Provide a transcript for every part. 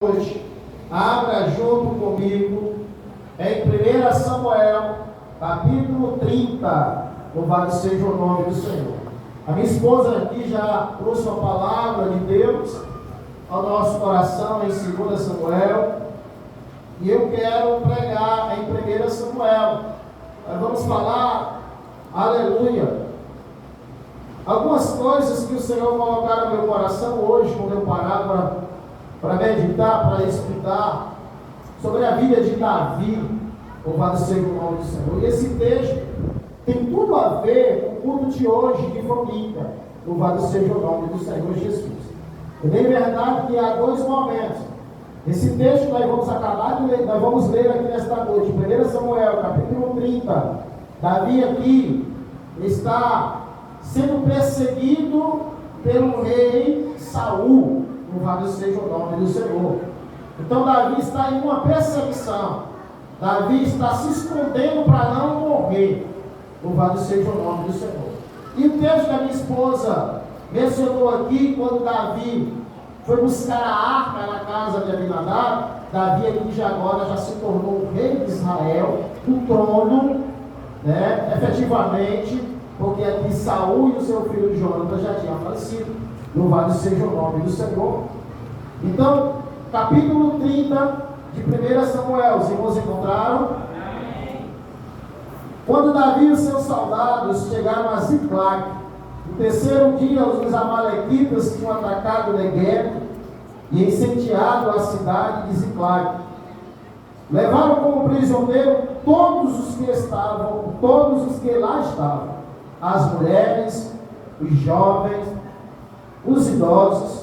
Hoje, abra junto comigo em 1 Samuel, capítulo 30. Louvado seja o nome do Senhor. A minha esposa aqui já trouxe uma palavra de Deus ao nosso coração em 2 Samuel. E eu quero pregar em 1 Samuel. Nós vamos falar, aleluia, algumas coisas que o Senhor colocar no meu coração hoje, quando eu parar para meditar, para estudar sobre a vida de Davi. Louvado seja o nome do Senhor. E esse texto tem tudo a ver com o culto de hoje, de família. Louvado seja o nome do Senhor Jesus. É bem verdade que há dois momentos. Esse texto nós vamos acabar de ler, nós vamos ler aqui nesta noite, 1 Samuel, capítulo 30. Davi aqui está sendo perseguido pelo rei Saul. Louvado seja o nome do Senhor. Então Davi está em uma perseguição. Davi está se escondendo para não morrer. Louvado seja o nome do Senhor. E o texto da minha esposa mencionou aqui, quando Davi foi buscar a arca na casa de Abinadab, Davi aqui já se tornou o rei de Israel, o trono, efetivamente, porque aqui Saul e o seu filho Jonathan já tinham falecido. Louvado seja o nome do Senhor. Então, capítulo 30 de 1 Samuel, os irmãos encontraram? Quando Davi e os seus soldados chegaram a Ziclag, no terceiro dia os amalequitas tinham atacado Negueb e incendiado a cidade de Ziclag. Levaram como prisioneiro todos os que lá estavam, as mulheres, os jovens, os idosos.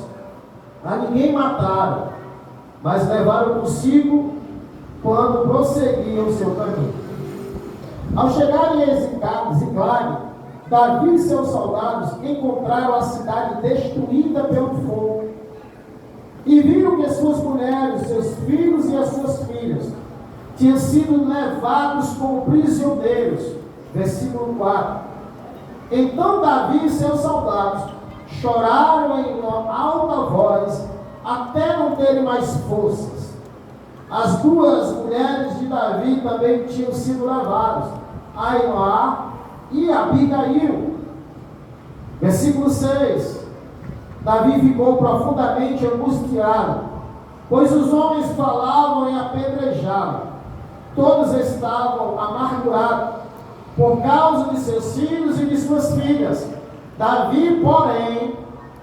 A ninguém mataram, mas levaram consigo quando prosseguiam o seu caminho. Ao chegarem a Ziclag, Davi e seus soldados encontraram a cidade destruída pelo fogo e viram que suas mulheres, seus filhos e as suas filhas tinham sido levados como prisioneiros. Versículo 4. Então Davi e seus soldados choraram em uma alta voz até não terem mais forças. As duas mulheres de Davi também tinham sido levadas, Ainoá e Abigail. Versículo 6. Davi ficou profundamente angustiado, pois os homens falavam em apedrejá-lo. Todos estavam amargurados por causa de seus filhos e de suas filhas. Davi, porém,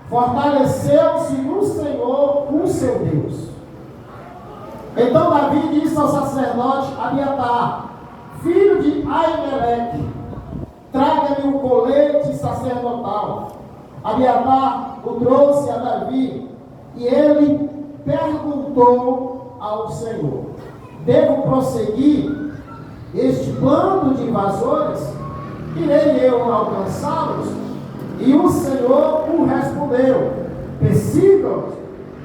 fortaleceu-se no Senhor, o seu Deus. Então Davi disse ao sacerdote Abiatar, filho de Aimeleque, traga-me um colete sacerdotal. Abiatar o trouxe a Davi, e ele perguntou ao Senhor, devo prosseguir este bando de invasores? Irei eu alcançá-los? E o Senhor o respondeu, persigam-os,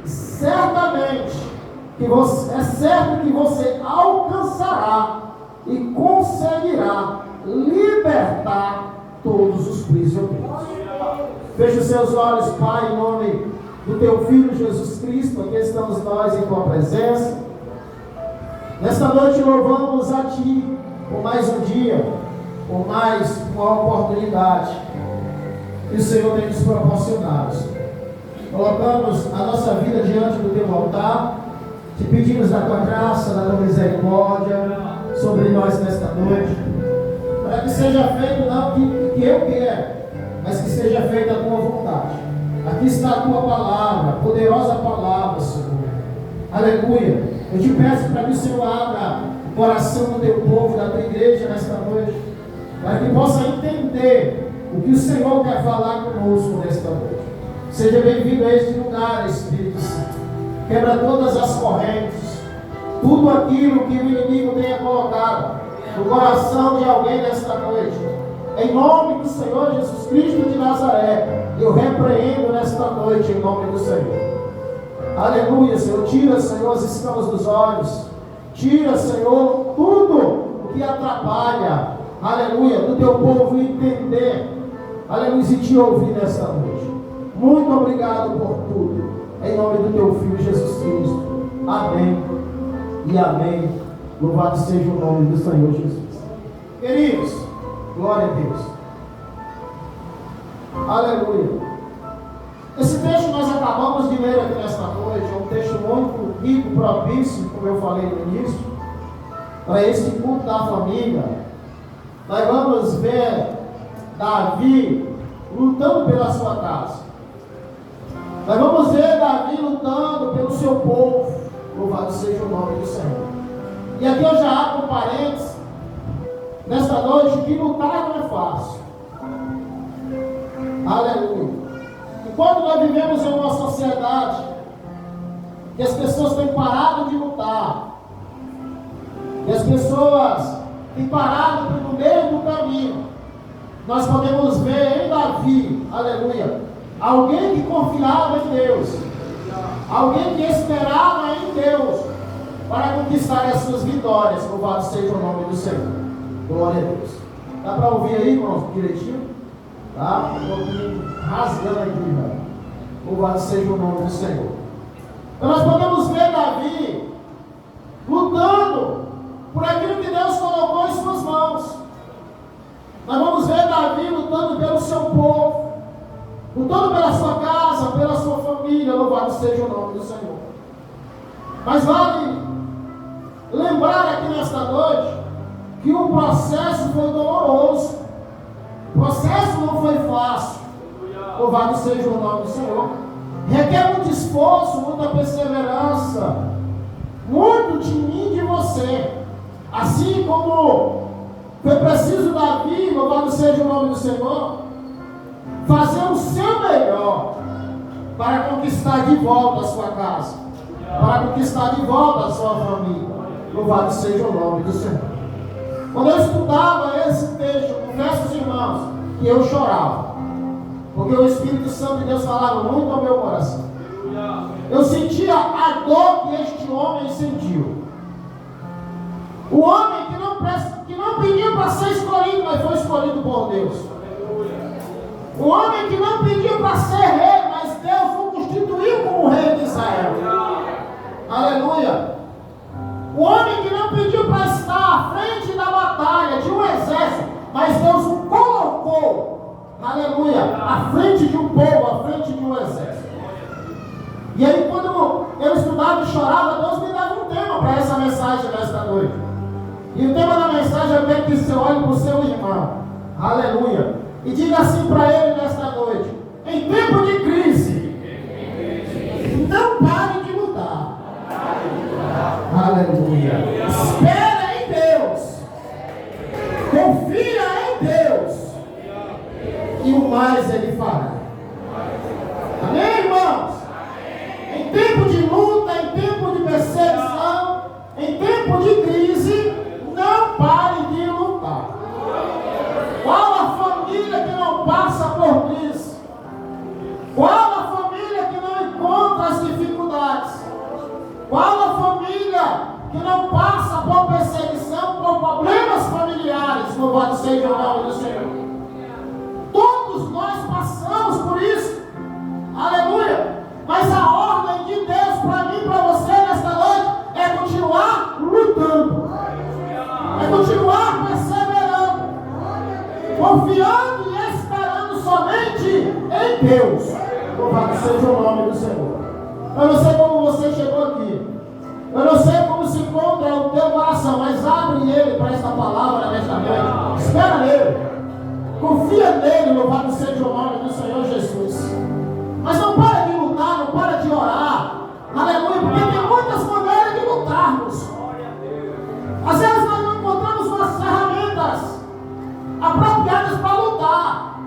certamente é certo que você alcançará e conseguirá libertar todos os prisioneiros. Feche os seus olhos, Pai, em nome do Teu Filho Jesus Cristo. Aqui estamos nós em Tua presença. Nesta noite louvamos a Ti por mais um dia, por mais uma oportunidade que o Senhor tem nos proporcionado. Colocamos a nossa vida diante do Teu altar, te pedimos da Tua graça, da Tua misericórdia sobre nós nesta noite, para que seja feito não que eu quero, mas que seja feita a Tua vontade. Aqui está a Tua palavra, poderosa palavra, Senhor. Aleluia. Eu te peço para que o Senhor abra o coração do Teu povo, da Tua igreja nesta noite, para que possa entender o que o Senhor quer falar conosco nesta noite. Seja bem-vindo a este lugar, Espírito Santo. Quebra todas as correntes, tudo aquilo que o inimigo tenha colocado no coração de alguém nesta noite. Em nome do Senhor Jesus Cristo de Nazaré, eu repreendo nesta noite em nome do Senhor. Aleluia, Senhor. Tira, Senhor, as escamas dos olhos. Tira, Senhor, tudo o que atrapalha, aleluia, do Teu povo entender, aleluia, e te ouvir nesta noite. Muito obrigado por tudo. Em nome do Teu Filho Jesus Cristo. e amém. Louvado seja o nome do Senhor Jesus. Queridos, glória a Deus. Aleluia. Esse texto que nós acabamos de ler aqui nesta noite é um texto muito rico, propício, como eu falei no início, para esse culto da família. Nós vamos ver Davi lutando pela sua casa. Nós vamos ver Davi lutando pelo seu povo. Louvado seja o nome do Senhor. E aqui eu já abro um parênteses nesta noite, que lutar não é fácil. Aleluia. Enquanto nós vivemos em uma sociedade que as pessoas têm parado de lutar, e as pessoas têm parado no meio do caminho, nós podemos ver em Davi, aleluia, alguém que confiava em Deus, alguém que esperava em Deus para conquistar as suas vitórias. Louvado seja o nome do Senhor. Glória a Deus. Dá para ouvir aí, irmãos, direitinho? Tá? Um pouquinho rasgando aqui, velho. Louvado seja o nome do Senhor. Então nós podemos ver Davi lutando por aquilo que Deus colocou em suas mãos. Nós vamos ver Davi lutando pelo seu povo, lutando pela sua casa, pela sua família. Louvado seja o nome do Senhor. Mas vale lembrar aqui nesta noite que o processo foi doloroso. O processo não foi fácil. Louvado seja o nome do Senhor. Requer muito esforço, muita perseverança, muito de mim e de você. Assim como foi preciso Davi, louvado seja o nome do Senhor, fazer o seu melhor para conquistar de volta a sua casa, para conquistar de volta a sua família. Louvado seja o nome do Senhor. Quando eu estudava esse texto, confesso aos irmãos que eu chorava, porque o Espírito Santo de Deus falava muito ao meu coração. Eu sentia a dor que este homem sentiu. O homem que não pediu para ser escolhido, mas foi escolhido por Deus. O homem que não pediu para ser rei, mas Deus o constituiu como rei de Israel. Aleluia. O homem que não pediu para estar à frente da batalha de um exército, mas Deus o colocou, aleluia, à frente de um povo, à frente de um exército. E aí, quando eu estudava e chorava, Deus me dava um tema para essa mensagem nesta noite. E o tema da mensagem é ver que você olhe para o seu irmão, aleluia, e diga assim para ele nesta noite: em tempo de crise, não pare de lutar. Aleluia. Espera em Deus. Confia em Deus. E o mais Ele fará. Amém, irmãos? Em tempo de luta, em tempo de perseguição, em tempo de crise, não pare de lutar. Qual a família que não passa por crise? Qual a família que não encontra as dificuldades? Qual a família que não passa por perseguição, por problemas familiares? Louvado seja o nome do Senhor. Todos nós passamos por isso. Aleluia. Mas a ordem de Deus para mim e para você nesta noite é continuar lutando. É continuar perseverando. Confiando e esperando somente em Deus. Louvado seja o nome do Senhor. Eu não sei como você chegou aqui. Eu não sei como se encontra o teu coração, mas abre ele para esta palavra nesta noite. Espera nele. Confia nele, louvado seja o nome do Senhor Jesus. Mas não para de lutar, não para de orar. Aleluia, porque tem muitas maneiras de lutarmos. Às vezes nós não encontramos umas ferramentas apropriadas para lutar.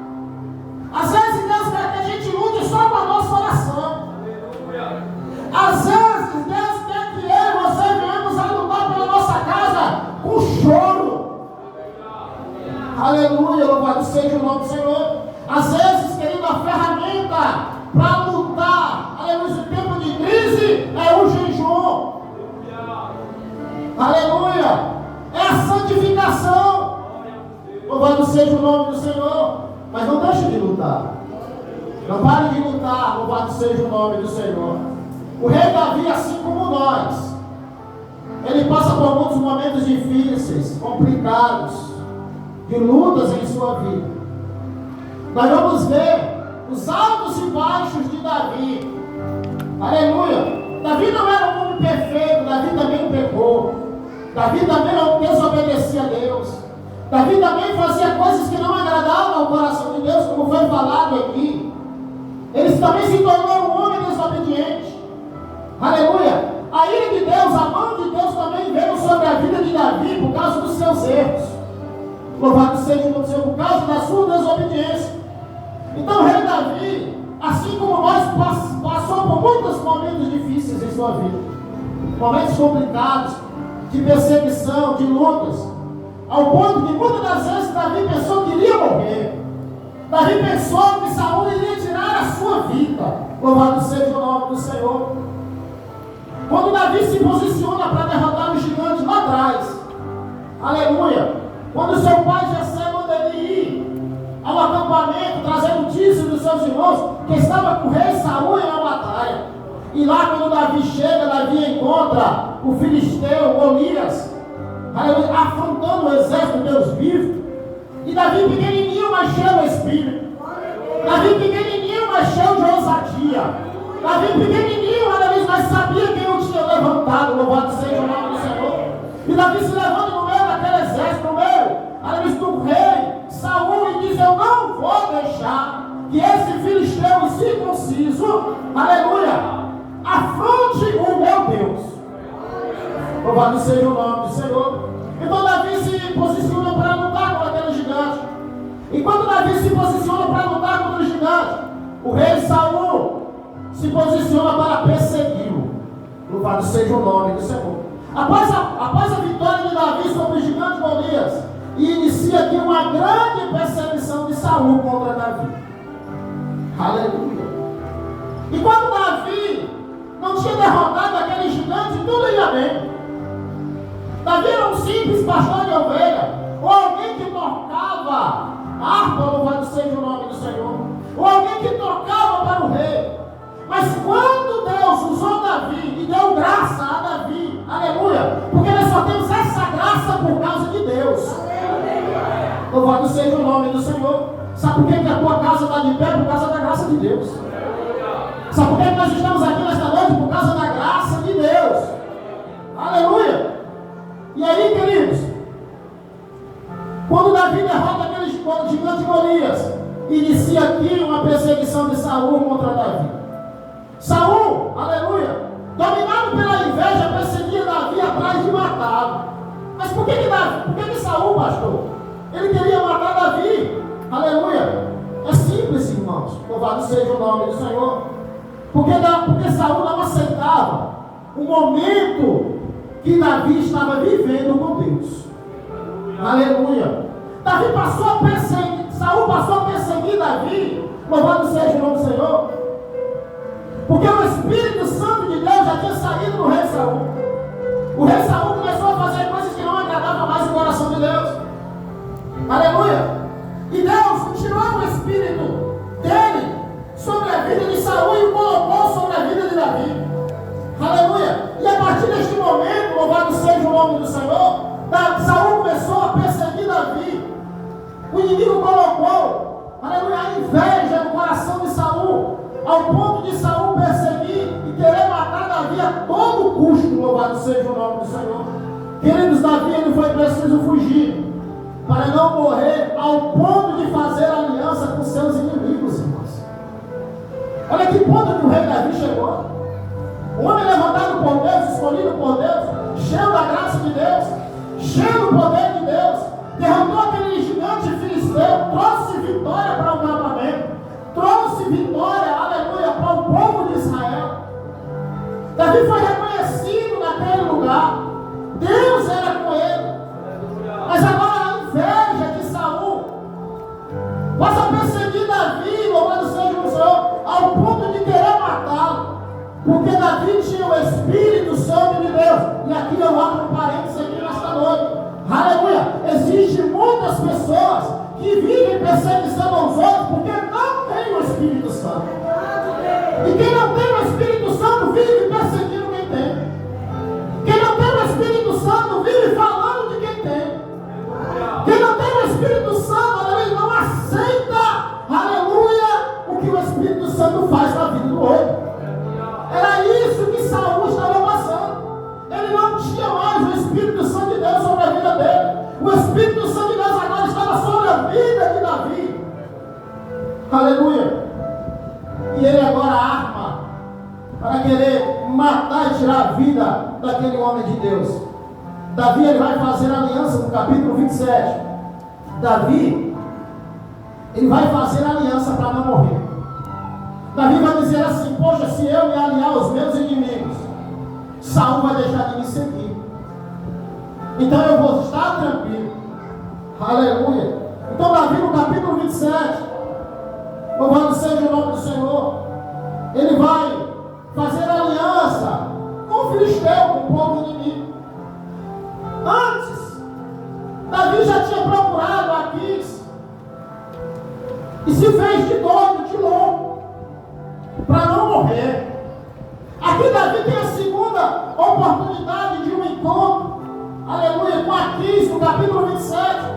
Às vezes Deus quer que a gente lute só com a nossa oração. Às vezes Deus quer que eu e você venhamos a lutar pela nossa casa com choro. Aleluia, louvado seja o nome do Senhor. Às vezes, querido, a ferramenta para lutar, aleluia, em tempo de crise é o jejum. Aleluia, é a santificação. Louvado seja o nome do Senhor. Mas não deixe de lutar. Não pare de lutar, louvado seja o nome do Senhor. O rei Davi, assim como nós, momentos difíceis, complicados, de lutas em sua vida, nós vamos ver os altos e baixos de Davi. Aleluia! Davi não era um homem perfeito, Davi também pecou. Davi também não desobedecia a Deus. Davi também fazia coisas que não agradavam ao coração de Deus, como foi falado aqui. Ele também se tornou um homem desobediente. Aleluia! A ira de Deus, a mão de Deus também veio sobre a vida de Davi por causa dos seus erros. Louvado seja o nome do Senhor, por causa da sua desobediência. Então o rei Davi, assim como nós, passou por muitos momentos difíceis em sua vida. Momentos complicados, de perseguição, de lutas. Ao ponto que muitas das vezes Davi pensou que iria morrer. Davi pensou que Saul iria tirar a sua vida. Louvado seja o nome do Senhor. Quando Davi se posiciona para derrotar o gigante lá atrás, aleluia, quando seu pai Jessé manda ele ir ao acampamento, trazer notícias dos seus irmãos, que estava com o rei Saul em uma batalha, e lá quando Davi chega, Davi encontra o filisteu Golias, aleluia, afrontando o exército de Deus vivo, e Davi pequenininho, mas cheio do Espírito, Davi pequenininho, mas cheio de ousadia, Davi pequenininho, aleluia, mas sabia quem o tinha levantado, louvado seja o nome do Senhor. E Davi se levanta no meio daquele exército, no meio, aleluia, do rei Saul, e diz: eu não vou deixar que esse filisteu incircunciso, aleluia, afronte o meu Deus. Louvado seja o nome do Senhor. Então Davi se posiciona para lutar contra aquele gigante. E quando Davi se posiciona para lutar contra o gigante, o rei Saul se posiciona para persegui-lo. Louvado seja o nome do Senhor. Após a vitória de Davi sobre o gigante Golias, e inicia aqui uma grande perseguição de Saul contra Davi. Aleluia. E quando Davi não tinha derrotado aquele gigante, tudo ia bem. Davi era um simples pastor de ovelha, ou alguém que tocava harpa, louvado seja o nome do Senhor, ou alguém que tocava para o rei. Mas quando Deus usou Davi e deu graça a Davi, aleluia, porque nós só temos essa graça por causa de Deus. Louvado seja o nome do Senhor. Sabe por que a tua casa está de pé? Por causa da graça de Deus. Sabe por que nós estamos aqui nesta noite? Por causa da graça de Deus. Aleluia. E aí, queridos, quando Davi derrota aquele gigante Golias, inicia aqui uma perseguição de Saul contra Davi. Saul, aleluia, dominado pela inveja, perseguia Davi atrás de matá-lo. Mas por que Saul, pastor? Ele queria matar Davi. Aleluia. É simples, irmãos. Louvado seja o nome do Senhor. Porque Saul não aceitava o momento que Davi estava vivendo com Deus. Aleluia. Saul passou a perseguir Davi. Louvado seja o nome do Senhor. Porque o Espírito Santo de Deus já tinha saído do rei Saul. O rei Saul começou a fazer coisas que não agradavam mais o coração de Deus. Aleluia. E Deus tirou o Espírito dele sobre a vida de Saul e o colocou sobre a vida de Davi. Aleluia. E a partir deste momento, louvado seja o nome do Senhor, Saul começou a perseguir Davi. O inimigo colocou, aleluia, a inveja no coração de Saul, ao ponto de Saul perseguir e querer matar Davi a todo custo. Louvado seja o nome do Senhor. Queridos, Davi, ele foi preciso fugir para não morrer ao ponto de fazer aliança com seus inimigos, irmãos. Olha que ponto que o rei Davi chegou. Um homem levantado por Deus, escolhido por Deus, cheio da graça de Deus, cheio do poder de Deus, derrotou aquele gigante filisteu, trouxe vitória para o acampamento, trouxe vitória, aleluia, para o povo de Israel. Davi foi reconhecido naquele lugar. Deus era com ele. Mas agora a inveja de Saul passa a perseguir Davi, louvado seja o Senhor, ao ponto de querer matá-lo. Porque Davi tinha o Espírito Santo de Deus. E aqui eu abro um parênteses aqui nesta noite. Aleluia. Existem muitas pessoas que vivem perseguição aos outros porque não têm o Espírito Santo. E quem não tem o Espírito Santo vive perseguindo quem tem. Quem não tem o Espírito Santo vive falando Aleluia. E ele agora arma para querer matar e tirar a vida daquele homem de Deus. Davi, ele vai fazer aliança no capítulo 27. Davi, ele vai fazer aliança para não morrer. Davi vai dizer assim: poxa, se eu me aliar aos meus inimigos, Saul vai deixar de me seguir. Então eu vou estar tranquilo. Aleluia. Então Davi, no capítulo 27, louvado seja o nome do Senhor, ele vai fazer aliança com o filisteu, com o povo inimigo. Antes, Davi já tinha procurado Aquis e se fez de doido, de louco, para não morrer. Aqui Davi tem a segunda oportunidade de um encontro, aleluia, com Aquis, no capítulo 27.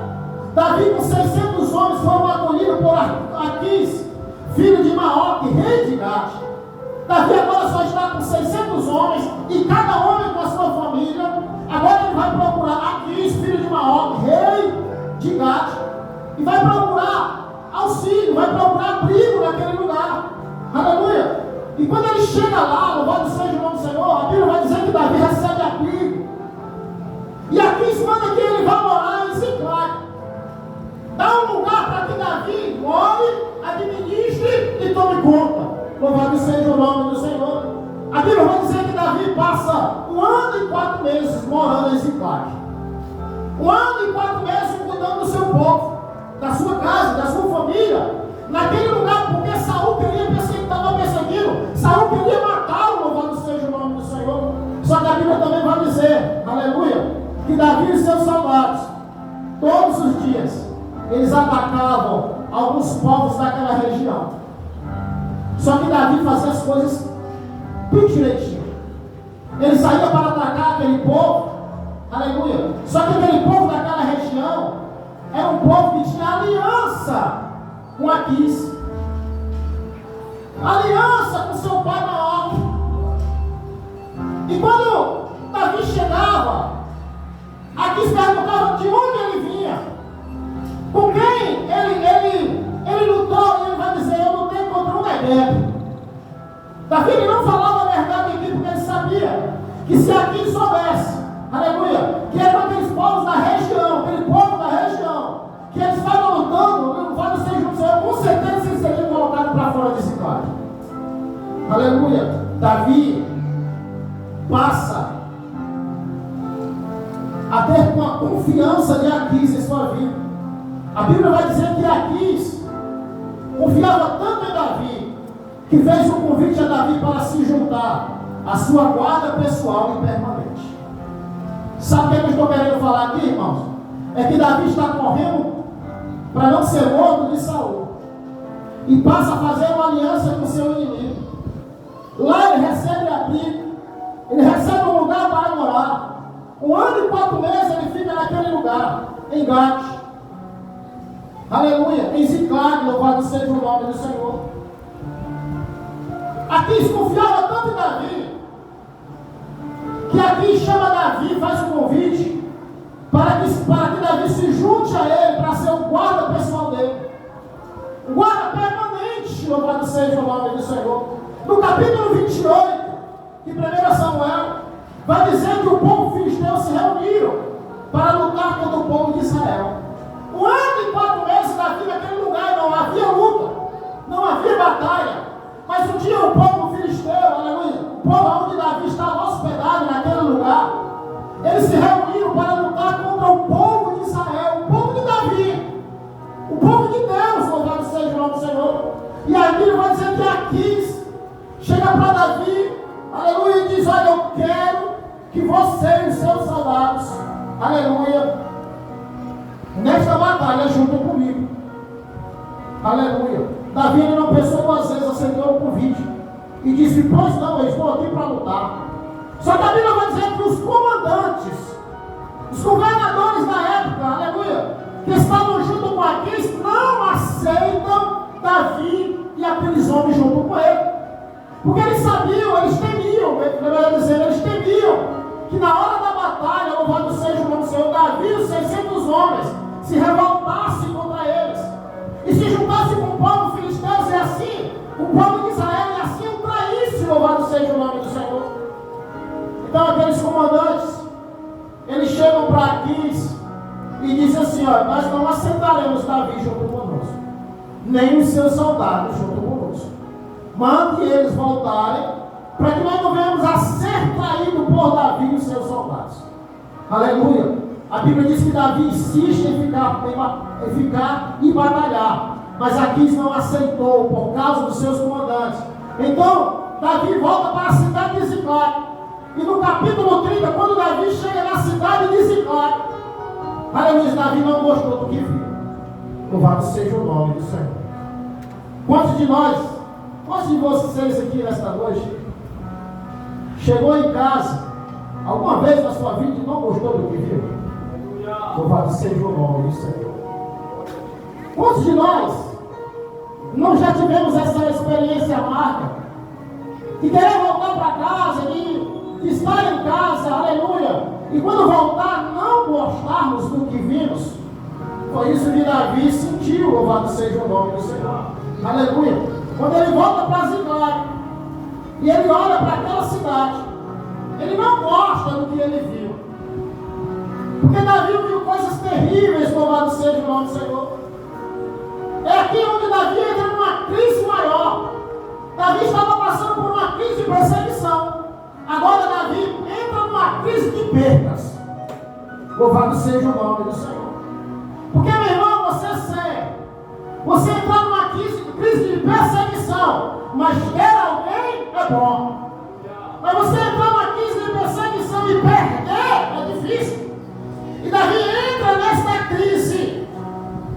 Davi, com 600 homens, foram acolhidos por Aquis, filho de Maoque, rei de Gate. Davi agora só está com 600 homens, e cada homem com a sua família. Agora ele vai procurar Aquis, filho de Maoque, rei de Gate, e vai procurar auxílio, vai procurar abrigo naquele lugar. Aleluia. E quando ele chega lá, louvado seja o nome do Senhor, a Bíblia vai dizer que Davi recebe abrigo. E Aquis manda que ele vá morar em Ziclague. Dá um lugar para que Davi more, administre e tome conta. Louvado seja o nome do Senhor. A Bíblia vai dizer que Davi passa 1 ano e 4 meses morando em Ziclague. 1 ano e 4 meses cuidando do seu povo, da sua casa, da sua família, naquele lugar, porque Saul queria perseguir, estava perseguindo. Saul queria matá-lo, louvado seja o nome do Senhor. Só que a Bíblia também vai dizer, aleluia, que Davi e seus soldados, todos os dias, eles atacavam alguns povos daquela região. Só que Davi fazia as coisas bem direitinho. Ele saía para atacar aquele povo, aleluia. Só que aquele povo daquela região era um povo que tinha aliança com Aquis, aliança com seu pai Maoque. E quando Davi chegava, Aquis perguntava de onde ele vinha, com quem ele lutou, e ele vai dizer: eu lutei contra um Negueb. Davi, ele não falava a verdade aqui, porque ele sabia que se Aquis soubesse, aleluia, que eram aqueles povos da região, aquele povo da região, que eles estavam lutando, não vai ser junto, com certeza eles seriam colocados para fora de Ziclague. Aleluia. Davi passa a ter uma confiança de Aquis em sua vida. A Bíblia vai dizer que Aquis confiava tanto em Davi, que fez um convite a Davi para se juntar à sua guarda pessoal e permanente. Sabe o que eu estou querendo falar aqui, irmãos? É que Davi está correndo para não ser morto de Saul, e passa a fazer uma aliança com seu inimigo. Lá ele recebe abrigo, ele recebe um lugar para morar. 1 ano e 4 meses ele fica naquele lugar, em Gate, aleluia, em Ziclague, louvado seja o nome do Senhor. Aquis confiava tanto em Davi, que Aquis chama Davi, faz um convite para que Davi se junte a ele, para ser o guarda pessoal dele, o guarda permanente, louvado seja o nome do Senhor. No capítulo 28 de 1 Samuel, vai dizer que o povo filisteu se reuniram para lutar contra o povo de Israel. 1 ano e 4 meses Davi naquele lugar, não havia luta, não havia batalha. Mas um dia o povo filisteu, aleluia, o povo onde Davi estava hospedado naquele lugar, eles se reuniram para lutar contra o povo de Israel, o povo de Davi, o povo de Deus, louvado seja o nome do Senhor. E a Bíblia vai dizer que Aquis chega para Davi, aleluia, e diz: olha, eu quero que você e os seus soldados, aleluia, nesta batalha juntam comigo. Aleluia. Davi, ele não pensou 2 vezes, aceitou o convite e disse: pois não, eu estou aqui para lutar. Só que a Bíblia vai dizer que os comandantes, os governadores da época, aleluia, que estavam junto com Aquis, não aceitam Davi e aqueles homens junto com ele, porque eles sabiam, eles temiam, eles temiam que na hora da batalha, louvado seja o nome do Senhor, Davi e os 600 homens se revoltassem contra eles e se juntassem com o povo filisteu Aquis e disse assim: ó, nós não aceitaremos Davi junto conosco, nem os seus soldados junto conosco. Mande eles voltarem, para que nós não venhamos a ser traídos por Davi e os seus soldados. Aleluia. A Bíblia diz que Davi insiste em ficar e batalhar, mas Aquis não aceitou por causa dos seus comandantes. Então Davi volta para a cidade de Ziclague. E no capítulo 30, quando Davi chega na cidade de Ziclague, aleluia, Davi não gostou do que viu. Louvado seja o nome do Senhor. Quantos de vocês aqui nesta noite chegou em casa alguma vez na sua vida e não gostou do que viu? Louvado seja o nome do Senhor. Quantos de nós não já tivemos essa experiência amarga de querer voltar para casa, de estar em casa, aleluia, e quando voltar não gostarmos do que vimos? Foi isso que Davi sentiu, louvado seja o nome do Senhor. Aleluia. Quando ele volta para Ziclague e ele olha para aquela cidade, ele não gosta do que ele viu, porque Davi viu coisas terríveis, louvado seja o nome do Senhor. É aqui onde Davi entra numa crise maior. Davi estava passando por uma crise de perseguição. Agora Davi entra numa crise de perdas. Louvado seja o nome do Senhor. Porque, meu irmão, você entrar numa crise de perseguição, mas ter alguém é bom. Mas você entrar numa crise de perseguição e perder é difícil. E Davi entra nesta crise.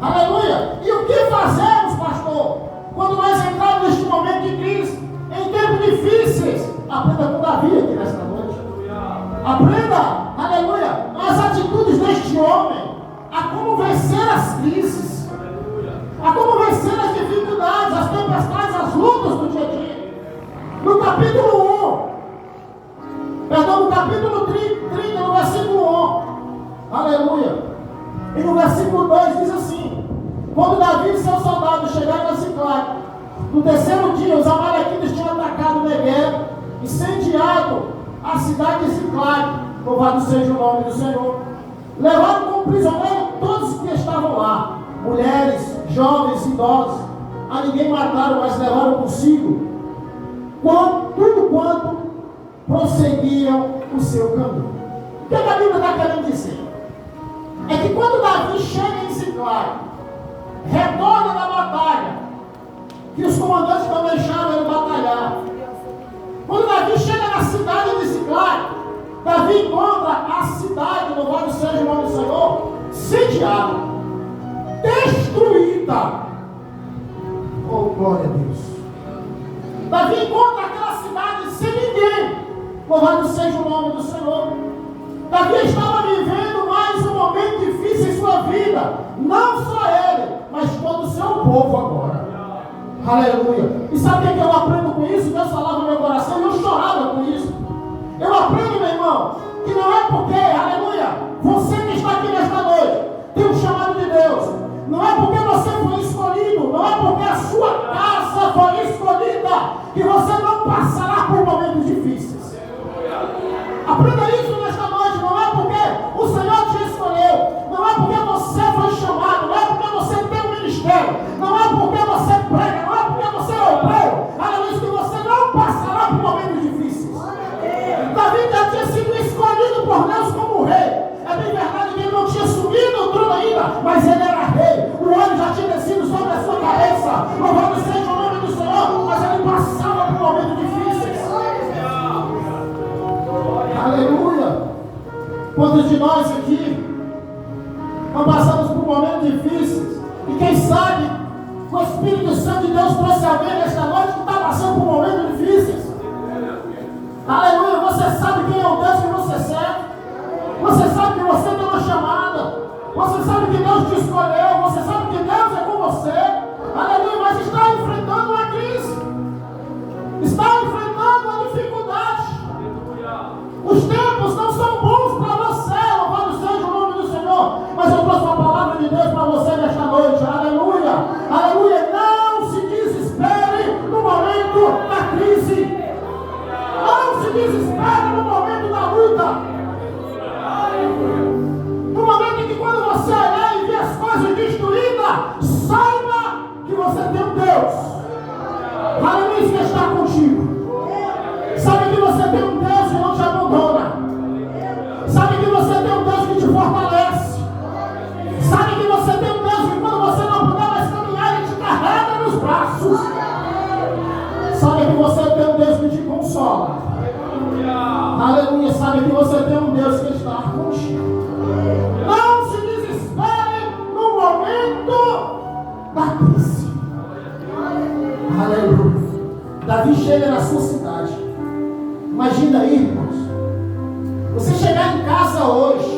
Aleluia. E o que fazemos, pastor, quando nós entramos neste momento de crise, em tempos difíceis? Aprenda com Davi aqui nesta noite. Aprenda, aleluia, as atitudes deste homem, a como vencer as crises, a como vencer as dificuldades, as tempestades, as lutas do dia a dia. No capítulo 30, no versículo 1, aleluia, e no versículo 2 diz assim: quando Davi e seus soldados chegaram a Ziclague, no terceiro dia os amalequitas tinham atacado Negueb, incendiado a cidade de Ziclague, louvado seja o nome do Senhor. Levaram como prisioneiro todos os que estavam lá, mulheres, jovens, idosos. A ninguém mataram, mas levaram consigo tudo quanto prosseguiam o seu caminho. O que a Bíblia está querendo dizer? É que quando Davi chega em Ziclague, retorna da batalha, que os comandantes não deixaram ele batalhar. Quando Davi chega na cidade de Ziclague, Davi encontra a cidade, louvado seja o nome do Senhor, sitiada, destruída. Oh, glória a Deus. Davi encontra aquela cidade sem ninguém, louvado seja o nome do Senhor. Davi estava vivendo mais um momento difícil em sua vida, não só ele, mas todo o seu povo agora. Aleluia. E sabe o que eu aprendo com isso? Deus falava no meu coração e eu chorava com isso. Eu aprendo, meu irmão, que não é porque, aleluia, você que está aqui nesta noite tem um chamado de Deus. Não é porque você foi escolhido, não é porque a sua casa foi escolhida, que você não passará por momentos difíceis. Aprenda isso nesta noite. Não é porque o Senhor te escolheu, não é porque você foi chamado, não é porque você tem um ministério, não é porque você prega, não é porque você é obreiro, aleluia, que você não passará por momentos difíceis. Davi já tinha sido escolhido por Deus como rei. É bem verdade que ele não tinha subido o trono ainda, mas ele era rei. O óleo já tinha descido sobre a sua cabeça. Louvado seja o nome do Senhor, mas ele passava por momentos difíceis. Aleluia. Quantos de nós aqui não passamos por momentos difíceis? E quem sabe o Espírito Santo de Deus trouxe alguém nesta noite que está passando por momentos difíceis. Aleluia. Você sabe quem é o Deus que você serve. Você sabe que você tem uma chamada. Você sabe que Deus te escolheu. Você sabe que Deus é com você. Aleluia. Mas está enfrentando uma crise. Está enfrentando uma dificuldade. Os tempos não são bons para você. Louvado seja o nome do Senhor. Mas eu trouxe uma palavra de Deus para você nesta noite. Aleluia. Aleluia. Não se desespere no momento da crise. Não se desespere no momento da luta. No fortalece. Sabe que você tem um Deus que quando você não puder mais caminhar, Ele te carrega nos braços. Sabe que você tem um Deus que te consola. Aleluia. Sabe que você tem um Deus que está contigo. Não se desespere no momento da crise. Aleluia. Davi chega na sua cidade. Imagina aí, irmãos. Você chegar em casa hoje